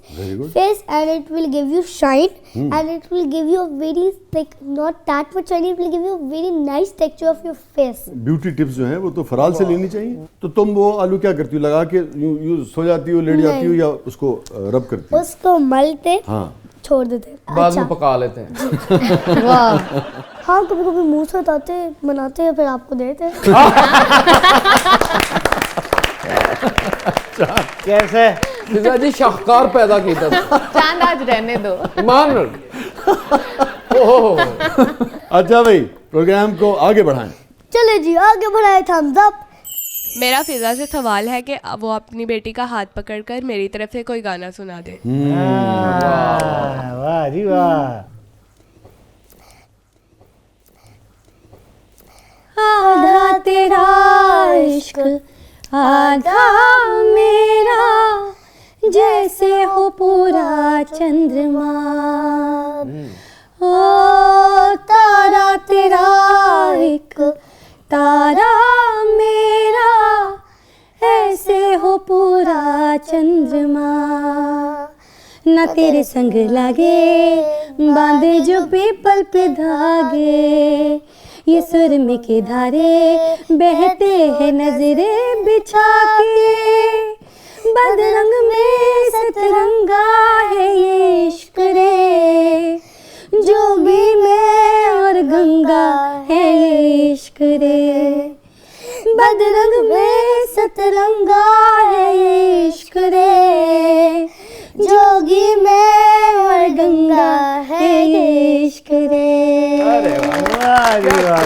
face and it will give you shine and it will give you a very like not that much shine, it will give you a very nice texture of your face. Beauty tips जो हैं वो तो फराल से लेनी चाहिए। तो तुम वो आलू क्या करती हो, लगा के यूं सो जाती हो, लेट जाती हो, या उसको रब करती हो? उसको मलते हाँ छोड़ देते। बाद में पका लेते हैं। वाह। हाँ, कभी कभी मुंह से उतारते बनाते हैं फिर आपको देते हैं। कैसे? फिजा जी शाहकार पैदा किया था। चांद आज रहने दो। मान ओहो। अच्छा भाई प्रोग्राम को आगे बढ़ाएं। चले जी आगे बढ़ाए, थम्स अप। मेरा फिजा से सवाल है कि वो अपनी बेटी का हाथ पकड़कर मेरी तरफ से कोई गाना सुना दे। वाह जी वाह। आधा तेरा इश्क आधा मेरा, जैसे हो पूरा चंद्रमा। ओ तारा तेरा एक तारा मेरा, ऐसे हो पूरा चंद्रमा। न तेरे संग लागे बांधे जो पीपल पे धागे, ये सुरमे के धारे बहते हैं नजरे बिछा के। बदरंग में सतरंगा है ये इश्क रे, जोगी में और गंगा है ये इश्क रे। बदरंग में सतरंगा है ये इश्क रे, जोगी में और गंगा है ये इश्क रे। अरे वाह, वाह जी वाह।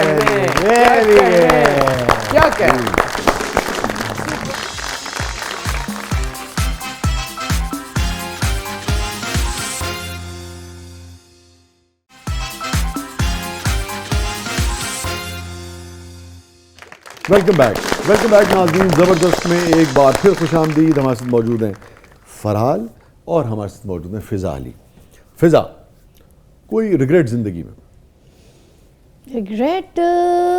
Very good. क्या कह वेलकम बैक नाज़रीन। ज़बरदस्त में एक बार फिर खुशामदीद। हमारे साथ मौजूद हैं फरहाल और हमारे साथ मौजूद हैं फ़िज़ा अली। फ़िज़ा, कोई रिग्रेट ज़िंदगी में? रिग्रेट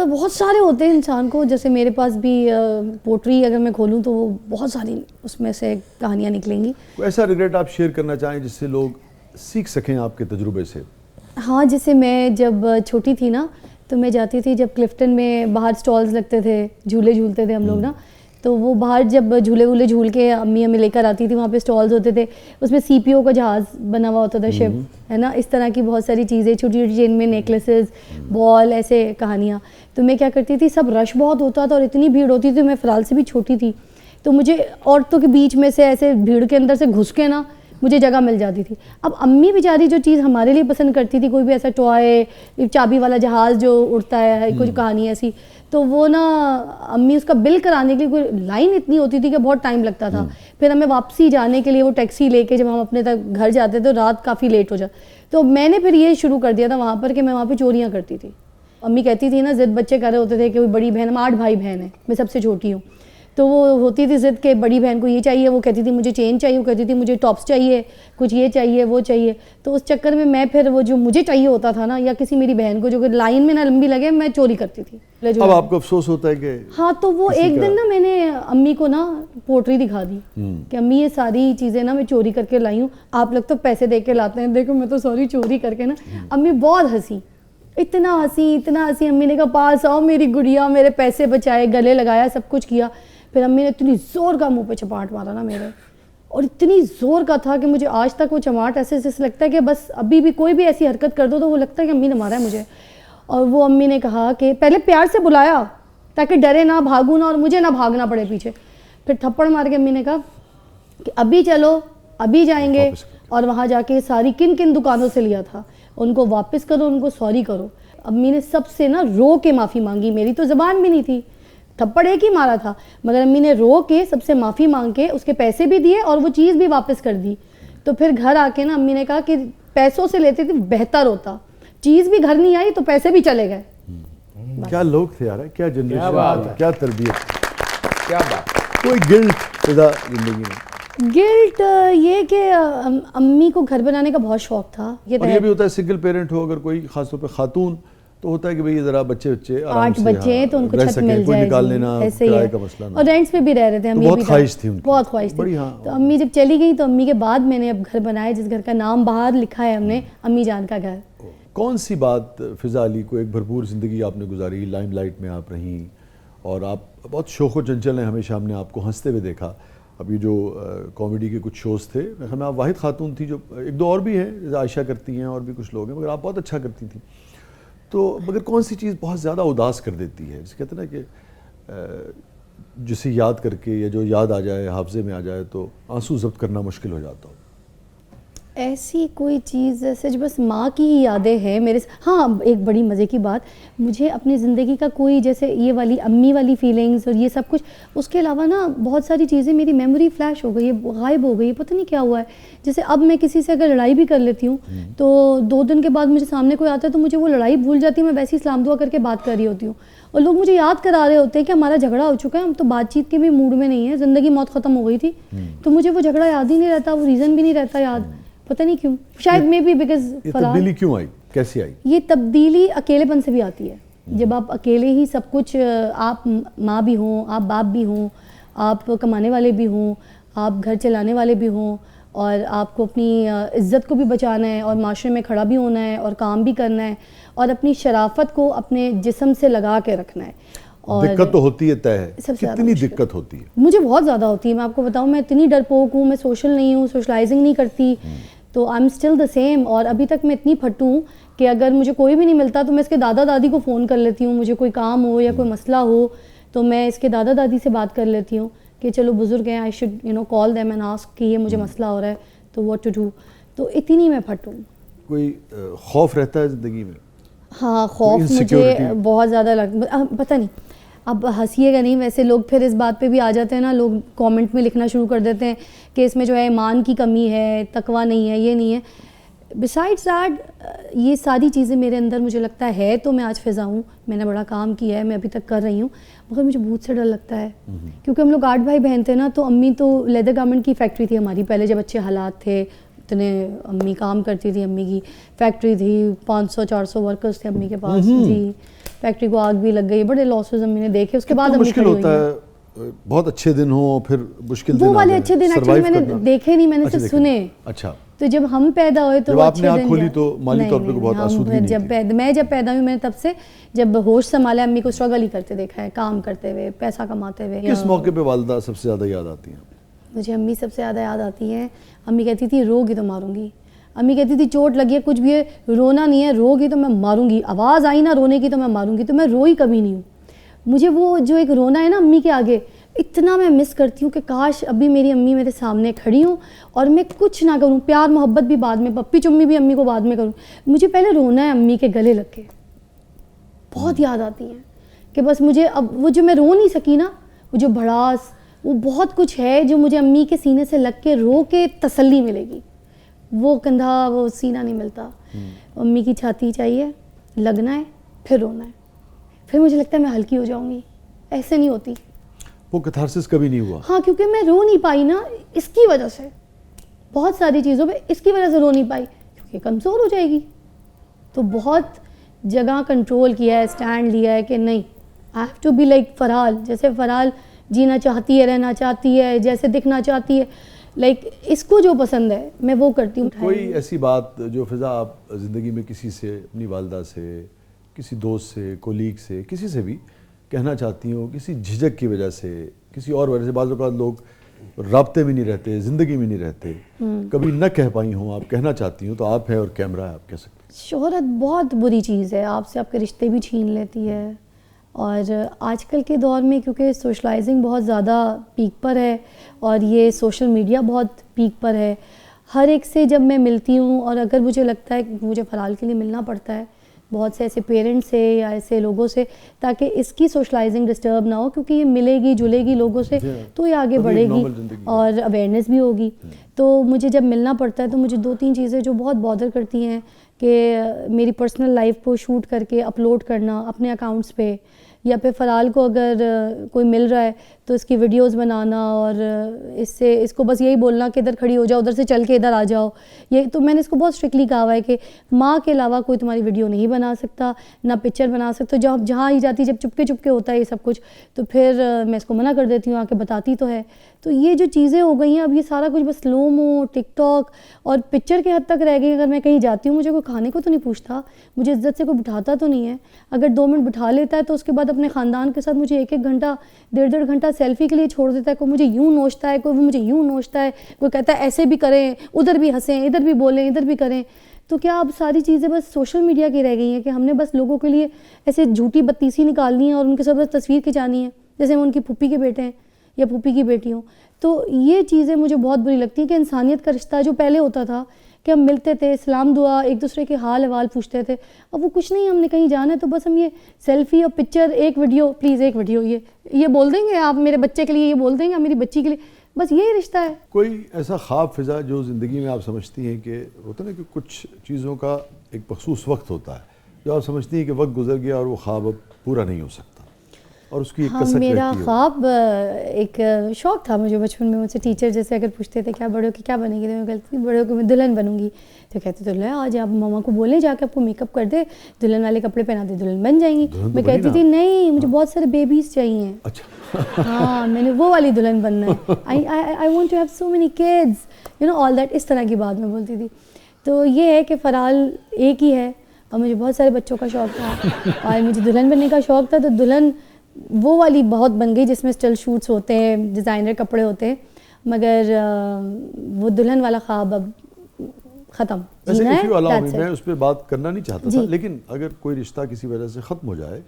बहुत सारे होते हैं इंसान को, जैसे मेरे पास भी पोट्री अगर मैं खोलूँ तो वो बहुत सारी उसमें से कहानियाँ निकलेंगी। कोई ऐसा रिग्रेट आप शेयर करना चाहें जिससे लोग सीख सकें आपके तजुर्बे से? हाँ, जैसे मैं जब छोटी थी ना तो मैं जाती थी, जब क्लिफ्टन में बाहर स्टॉल्स लगते थे, झूले झूलते थे हम लोग ना, तो वो बाहर जब झूले वूले झूल के अम्मी हमें लेकर आती थी, वहाँ पे स्टॉल्स होते थे, उसमें सीपीओ का जहाज़ बना हुआ होता था, शिप है ना, इस तरह की बहुत सारी चीज़ें, छोटी छोटी चेन में नेकलेसेस, बॉल, ऐसे कहानियाँ। तो मैं क्या करती थी, सब रश बहुत होता था और इतनी भीड़ होती थी, मैं फ़िलहाल से भी छोटी थी, तो मुझे औरतों के बीच में से ऐसे भीड़ के अंदर से घुस के ना मुझे जगह मिल जाती थी। अब अम्मी बेचारी जो चीज़ हमारे लिए पसंद करती थी, कोई भी ऐसा टॉय, चाबी वाला जहाज़ जो उड़ता है, कुछ कहानी ऐसी, तो वो ना अम्मी उसका बिल कराने के लिए कोई लाइन इतनी होती थी कि बहुत टाइम लगता था। फिर हमें वापसी जाने के लिए वो टैक्सी लेके जब हम अपने तक घर जाते तो रात काफ़ी लेट हो जाती। तो मैंने फिर ये शुरू कर दिया था वहाँ पर कि मैं वहाँ पर चोरियाँ करती थी। अम्मी कहती थी ना, ज़िद बच्चे कर रहे होते थे कि कोई बड़ी बहन, हम 8 भाई बहन हैं, मैं सबसे छोटी हूँ, तो वो होती थी ज़िद के बड़ी बहन को ये चाहिए, वो कहती थी मुझे चेन चाहिए, वो कहती थी मुझे टॉप्स चाहिए, कुछ ये चाहिए वो चाहिए। तो उस चक्कर में मैं फिर वो जो मुझे चाहिए होता था ना, या किसी मेरी बहन को जो लाइन में ना लंबी लगे, मैं चोरी करती थी। अब आपको अफसोस होता है कि? हाँ, तो वो एक दिन ना मैंने अम्मी को ना पोट्री दिखा दी कि अम्मी ये सारी चीज़ें ना मैं चोरी करके लाई हूँ, आप लोग तो पैसे दे के लाते हैं, देखो मैं तो सारी चोरी करके ना। अम्मी बहुत हंसी, इतना हंसी। अम्मी ने कहा पास आओ मेरी गुड़िया, मेरे पैसे बचाए, गले लगाया, सब कुछ किया। फिर अम्मी ने इतनी ज़ोर का मुंह पे चपाट मारा ना मेरे, और इतनी ज़ोर का था कि मुझे आज तक वो चमाट ऐसे जैसे लगता है कि बस अभी भी कोई भी ऐसी हरकत कर दो तो वो लगता है कि अम्मी ने मारा है मुझे। और वो अम्मी ने कहा कि पहले प्यार से बुलाया ताकि डरे ना, भागू ना और मुझे ना भागना पड़े पीछे। फिर थप्पड़ मार के अम्मी ने कहा कि अभी चलो, अभी जाएंगे, और वहाँ जाके सारी किन किन दुकानों से लिया था उनको वापस करो, उनको सॉरी करो। अम्मी ने सबसे ना रो के माफ़ी मांगी, मेरी तो ज़बान भी नहीं थी, थप्पड़ एक ही मारा था, मगर अम्मी ने रो के सबसे माफ़ी मांग के उसके पैसे भी दिए और वो चीज़ भी वापस कर दी। तो फिर घर आके ना अम्मी ने कहा कि पैसों से लेते थे बेहतर होता, चीज़ भी घर नहीं आई तो पैसे भी चले गए। क्या लोग थे यार, क्या जनरेशन, क्या तरबियत, क्या बात। कोई गिल्ट फ़िज़ा जिंदगी में? गिल्ट ये कि अम्मी को घर बनाने का बहुत शौक था। और ये भी होता है सिंगल पेरेंट हो, अगर कोई खासतौर पे खातून, तो होता है कि भाई ज़रा बच्चे 8 बच्चे हैं तो उनको छत मिल जाए, निकाल लेना, ऐसे ही किराए है। का मसला ना। और रेंट्स पे भी रह रहे थे हम, तो ये बहुत भी था। ख्वाहिश थी उनकी, बहुत ख्वाहिश थी। बड़ी, हाँ। तो अम्मी जब चली गई तो अम्मी के बाद मैंने अब घर बनाया, जिस घर का नाम बाहर लिखा है हमने, अम्मी जान का घर। कौन सी बात फ़िज़ा अली को, एक भरपूर ज़िंदगी आपने गुजारी, लाइमलाइट में आप रहीं और आप बहुत शौक़ व चंचल हैं, हमेशा हमने आपको हंसते हुए देखा। अभी जो कॉमेडी के कुछ शोज़ थे, हमें आप वाहिद खातून थी, जो एक दो और भी हैं जैसे आयशा करती हैं और भी कुछ लोग हैं, मगर आप बहुत अच्छा करती थी। तो मगर कौन सी चीज़ बहुत ज़्यादा उदास कर देती है, जैसे कहते हैं ना कि जिसे याद करके या जो याद आ जाए, हाफ़ज़े में आ जाए, तो आंसू ज़ब्त करना मुश्किल हो जाता हो? ऐसी कोई चीज़ ऐसे जो बस माँ की ही यादें हैं मेरे। हाँ, एक बड़ी मज़े की बात, मुझे अपनी ज़िंदगी का कोई जैसे ये वाली अम्मी वाली फीलिंग्स और ये सब कुछ, उसके अलावा ना बहुत सारी चीज़ें मेरी मेमोरी फ्लैश हो गई है, गायब हो गई है, पता नहीं क्या हुआ है। जैसे अब मैं किसी से अगर लड़ाई भी कर लेती हूँ तो 2 दिन के बाद मुझे सामने कोई आता है तो मुझे वो लड़ाई भूल जाती है, मैं वैसे ही सलाम दुआ करके बात कर रही होती हूँ और लोग मुझे याद करा रहे होते हैं कि हमारा झगड़ा हो चुका है, हम तो बातचीत के भी मूड में नहीं है, ज़िंदगी मौत ख़त्म हो गई थी। तो मुझे वो झगड़ा याद ही नहीं रहता, वो रीज़न भी नहीं रहता याद, पता नहीं क्यों, शायद मे बी बिकॉज तब्दीली क्यों आई, कैसी आई? ये तब्दीली अकेलेपन से भी आती है। जब आप अकेले ही सब कुछ, आप माँ भी हों, आप बाप भी हों, आप कमाने वाले भी हों, आप घर चलाने वाले भी हों और आपको अपनी इज़्ज़त को भी बचाना है और माशरे में खड़ा भी होना है और काम भी करना है और अपनी शराफत को अपने जिस्म से लगा के रखना है। और दिक्कत तो होती है, तय है, सबसे कितनी दिक्कत होती है? मुझे बहुत ज़्यादा होती है, मैं आपको बताऊँ, मैं इतनी डरपोक हूँ, मैं सोशल नहीं हूँ, सोशलाइजिंग नहीं करती, तो I am still the same. और अभी तक मैं इतनी फट्टू हूँ कि अगर मुझे कोई भी नहीं मिलता तो मैं इसके दादा दादी को फ़ोन कर लेती हूँ, मुझे कोई काम हो या कोई मसला हो तो मैं इसके दादा दादी से बात कर लेती हूँ कि चलो बुज़ुर्ग हैं, I should call them and ask कि ये मुझे मसला हो रहा है तो व्हाट टू डू। तो इतनी मैं फट हूँ। कोई खौफ रहता है ज़िंदगी में? हाँ, खौफ मुझे बहुत ज़्यादा लगता, पता नहीं, अब हंसीएगा नहीं, वैसे लोग फिर इस बात पे भी आ जाते हैं ना, लोग कमेंट में लिखना शुरू कर देते हैं कि इसमें जो है ईमान की कमी है, तकवा नहीं है, ये नहीं है। बिसाइड्स दैट ये सारी चीज़ें मेरे अंदर मुझे लगता है, तो मैं आज फ़िज़ा हूँ, मैंने बड़ा काम किया है, मैं अभी तक कर रही हूँ, मगर मुझे भूत से डर लगता है क्योंकि हम लोग 8 भाई बहन थे ना, तो अम्मी तो लेदर गारमेंट की फैक्ट्री थी हमारी पहले, जब अच्छे हालात थे इतने अम्मी काम करती थी, अम्मी की फैक्ट्री थी, 500-400 वर्कर्स थे अम्मी के पास जी, फैक्ट्री को आग भी लग गई, बड़े लॉसेस अम्मी ने देखे, उसके बाद अम्मी मुश्किल खड़ी होता हुई हैं। है, बहुत अच्छे दिन हो फिर मुश्किल दिन वो आ वाले जाए, अच्छे दिन एक्चुअली survive मैंने करना। देखे नहीं, मैंने अच्छा, सिर्फ देखे। सुने। अच्छा, तो जब हम पैदा हुए तो जब वो आपने अच्छे आँख दिन खोली जा- तो माली नहीं, तौर पे नहीं, बहुत हम आसूदगी नहीं जब थी। मैं जब पैदा हुई मैंने तब से जब होश संभाला अम्मी को स्ट्रगल ही करते देखा है, काम करते हुए, पैसा कमाते हुए। किस मौके पे वालिदा सबसे ज़्यादा याद आती हैं? मुझे अम्मी सबसे ज़्यादा याद आती है। अम्मी कहती थी रोगी तो मारूंगी, अम्मी कहती थी चोट लगी है कुछ भी है, रोना नहीं है, रोगी तो मैं मारूंगी, आवाज़ आई ना रोने की तो मैं मारूंगी, तो मैं रोई कभी नहीं हूँ। मुझे वो जो एक रोना है ना अम्मी के आगे, इतना मैं मिस करती हूँ कि काश अभी मेरी अम्मी मेरे सामने खड़ी हूँ और मैं कुछ ना करूँ, प्यार मोहब्बत भी बाद में, पप्पी चुम्मी भी अम्मी को बाद में करूँ, मुझे पहले रोना है अम्मी के गले लग के। बहुत याद आती हैं कि बस मुझे अब वो जो मैं रो नहीं सकी ना, वो जो भड़ास, वो बहुत कुछ है जो मुझे अम्मी के सीने से लग के रो के तसल्ली मिलेगी, वो कंधा वो सीना नहीं मिलता। अम्मी की छाती चाहिए, लगना है, फिर रोना है, फिर मुझे लगता है मैं हल्की हो जाऊंगी, ऐसे नहीं होती। वो कैथारसिस कभी नहीं हुआ? हाँ, क्योंकि मैं रो नहीं पाई ना इसकी वजह से, बहुत सारी चीज़ों पे इसकी वजह से रो नहीं पाई क्योंकि कमज़ोर हो जाएगी। तो बहुत जगह कंट्रोल किया है, स्टैंड लिया है कि नहीं, I have to be like फरहाल, जैसे फरहाल जीना चाहती है, रहना चाहती है, जैसे दिखना चाहती है, लाइक इसको जो पसंद है मैं वो करती हूँ। कोई ऐसी बात जो फिजा आप ज़िंदगी में किसी से, अपनी वालिदा से, किसी दोस्त से, कोलीग से, किसी से भी कहना चाहती हो, किसी झिझक की वजह से, किसी और वजह से, बाज़ औक़ात लोग राब्ते में नहीं रहते, ज़िंदगी में नहीं रहते, कभी न कह पाई हों, आप कहना चाहती हो, तो आप है और कैमरा है, आप कह सकते हैं। शोहरत बहुत बुरी चीज़ है, आपसे आपके रिश्ते भी छीन लेती है, और आजकल के दौर में क्योंकि सोशलाइजिंग बहुत ज़्यादा पीक पर है और ये सोशल मीडिया बहुत पीक पर है, हर एक से जब मैं मिलती हूँ और अगर मुझे लगता है कि मुझे फरहाल के लिए मिलना पड़ता है बहुत से ऐसे पेरेंट्स से या ऐसे लोगों से, ताकि इसकी सोशलाइजिंग डिस्टर्ब ना हो, क्योंकि ये मिलेगी जुलेगी लोगों से तो ये आगे बढ़ेगी और अवेयरनेस भी होगी। तो मुझे जब मिलना पड़ता है तो मुझे 2-3 चीज़ें जो बहुत बॉदर करती हैं कि मेरी पर्सनल लाइफ को शूट करके अपलोड करना अपने अकाउंट्स पे, या फिर फ़रहाल को अगर कोई मिल रहा है तो इसकी वीडियोस बनाना और इसको बस यही बोलना कि इधर खड़ी हो जाओ, उधर से चल के इधर आ जाओ। ये तो मैंने इसको बहुत स्ट्रिक्टली कहा हुआ है कि माँ के अलावा कोई तुम्हारी वीडियो नहीं बना सकता, ना पिक्चर बना सकता। जहाँ ही जाती जब चुपके चुपके होता है ये सब कुछ, तो फिर मैं इसको मना कर देती हूँ, आके बताती तो है। तो ये जो चीज़ें हो गई हैं अब, ये सारा कुछ बस स्लोमो, टिकटॉक और पिक्चर के हद तक रह गई। अगर मैं कहीं जाती हूँ मुझे कोई खाने को तो नहीं पूछता, मुझे इज्जत से कोई बिठाता तो नहीं है। अगर 2 मिनट बिठा लेता है तो उसके बाद अपने ख़ानदान के साथ मुझे 1-1 घंटा 1.5 घंटा सेल्फी के लिए छोड़ देता है। कोई मुझे यूँ नोचता है, कोई मुझे यूँ नोचता है, कोई कहता है ऐसे भी करें, उधर भी हंसें, इधर भी बोलें, इधर भी करें। तो क्या अब सारी चीज़ें बस सोशल मीडिया की रह गई हैं कि हमने बस लोगों के लिए ऐसे झूठी बत्तीसी निकालनी है और उनके साथ बस तस्वीर खिंचानी है, जैसे मैं उनकी फूफी के बेटे हैं या फूफी की बेटी हूँ। तो ये चीज़ें मुझे बहुत बुरी लगती हैं कि इंसानियत का रिश्ता जो पहले होता था कि हम मिलते थे, सलाम दुआ, एक दूसरे के हाल अहवाल पूछते थे, अब वो कुछ नहीं। हमने कहीं जाना है तो बस हम ये सेल्फी और पिक्चर, एक वीडियो, प्लीज़ एक वीडियो, ये बोल देंगे आप मेरे बच्चे के लिए, ये बोल देंगे आप मेरी बच्ची के लिए, बस यही रिश्ता है। कोई ऐसा ख्वाब फिजा जो ज़िंदगी में आप समझती हैं कि होता है ना कि कुछ चीज़ों का एक मखसूस वक्त होता है जो आप समझती हैं कि वक्त गुजर गया और वो ख्वाब अब पूरा नहीं हो सकता और उसकी एक कसक मेरा रहती है। ख्वाब एक शौक़ था मुझे बचपन में, मुझसे टीचर जैसे अगर पूछते थे क्या बड़े होकर क्या बनेगी, तो मैं कहती बड़े होकर मैं दुल्हन बनूंगी। तो कहते दुल्हन आज आप मामा को बोले जाके आपको मेकअप कर दे, दुल्हन वाले कपड़े पहना दे, दुल्हन बन जाएंगी। मैं कहती थी नहीं, मुझे बहुत सारे बेबीज चाहिए। अच्छा हाँ, मैंने वो वाली दुल्हन बनना है। I want to have so many kids, you know all that, इस तरह की बात मैं बोलती थी। तो ये है कि फ़रहाल एक ही है और मुझे बहुत सारे बच्चों का शौक़ था और मुझे दुल्हन बनने का शौक़ था। तो दुल्हन वो वाली बहुत बन गई जिसमें स्टिल शूट्स होते हैं, डिज़ाइनर कपड़े होते हैं, मगर वो दुल्हन वाला ख्वाब अब ख़त्म। वैसे मैं उस पर बात करना नहीं चाहता था, लेकिन अगर कोई रिश्ता किसी वजह से ख़त्म हो जाए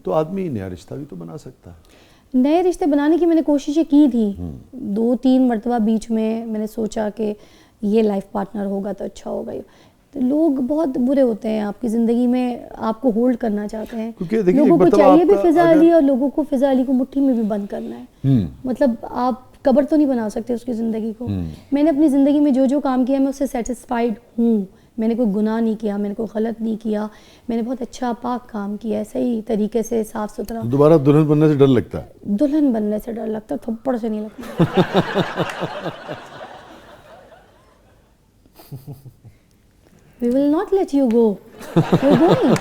तो आदमी नया रिश्ता भी तो बना सकता है। नए रिश्ते बनाने की मैंने कोशिशें की थी 2-3 मरतबा, बीच में मैंने सोचा कि ये लाइफ पार्टनर होगा तो अच्छा होगा। तो लोग बहुत बुरे होते हैं आपकी ज़िंदगी में, आपको होल्ड करना चाहते हैं। लोगों को चाहिए भी फ़िज़ा अली और लोगों को फ़िज़ा अली को मुट्ठी में भी बंद करना है। मतलब आप कब्र तो नहीं बना सकते उसकी ज़िंदगी को। मैंने अपनी ज़िंदगी में जो जो काम किया मैं उससे सेटिस्फाइड हूँ, मैंने कोई गुनाह नहीं किया, मैंने कोई गलत नहीं किया, मैंने बहुत अच्छा पाक काम किया है, सही तरीके से साफ सुथरा। दोबारा दुल्हन बनने से डर लगता है? दुल्हन बनने से डर लगता, थप्पड़ से नहीं लगता। We will not let you go. You're going.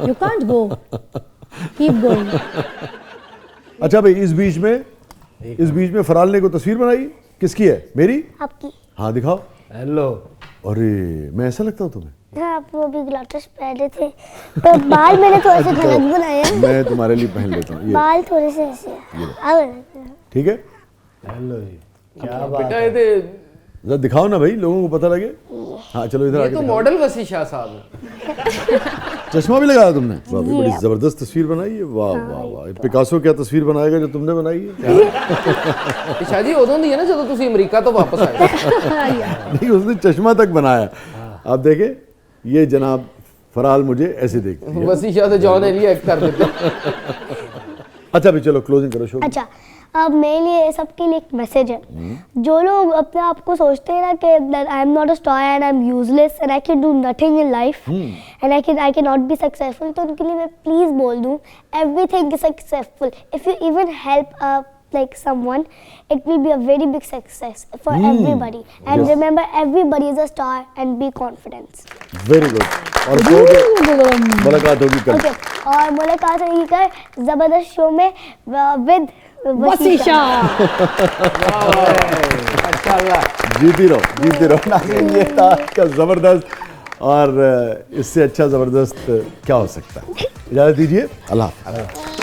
You can't go. Keep going. अच्छा भाई, इस बीच में फराल ने कोई तस्वीर बनाई, किसकी है? मेरी? आपकी। हाँ दिखाओ। हेलो। अरे मैं ऐसा लगता हूँ तुम्हें? हाँ, आप वो भी ग्लासेस पहने थे, तो बाल मैंने थोड़े से गलत बनाए हैं। मैं तुम्हारे लिए पहन लेता हूँ ये, बाल थोड़े से ऐसे हैं। ठीक है? हेलो जी, क्या बात बेटा है। ये जरा दिखाओ ना भाई, लोगों को पता लगे। हाँ चलो इधर आके तो दिखाओ। मॉडल वसी शाह साहब है। चश्मा भी लगाया तुमने? वाह भाई, बड़ी जबरदस्त तस्वीर बनाई है। वाह वाह वाह, पिकासो क्या तस्वीर बनाएगा जो तुमने बनाई है? शाह जी उदों दी है ना जब तुसी अमेरिका तो वापस आए। नहीं, उसने चश्मा तक बनाया। आप देखें, ये जनाब फराल मुझे ऐसे देखती है। वसी शाह तो जॉन एलिया एक्ट कर देते। अच्छा भाई चलो क्लोजिंग करो शो। अच्छा, अब मेरे लिए सबके लिए एक मैसेज है। जो लोग अपने आप को सोचते हैं ना कि I am not a star and I am useless and I can do nothing in life and I can not be successful, तो उनके लिए मैं प्लीज बोल दूं, everything is successful if you even help like someone, it will be a very big success for everybody, and Yes. remember everybody is a star and be confident. Very good. और मुलाकात होगी कल। Okay, और मुलाकात होगी कल जबरदस्त show में विद वसीशा। जीती रहो नाज़रीन, ये था क्या जबरदस्त, और इससे अच्छा जबरदस्त क्या हो सकता है। इजाजत दीजिए, अल्लाह हाफ़िज़।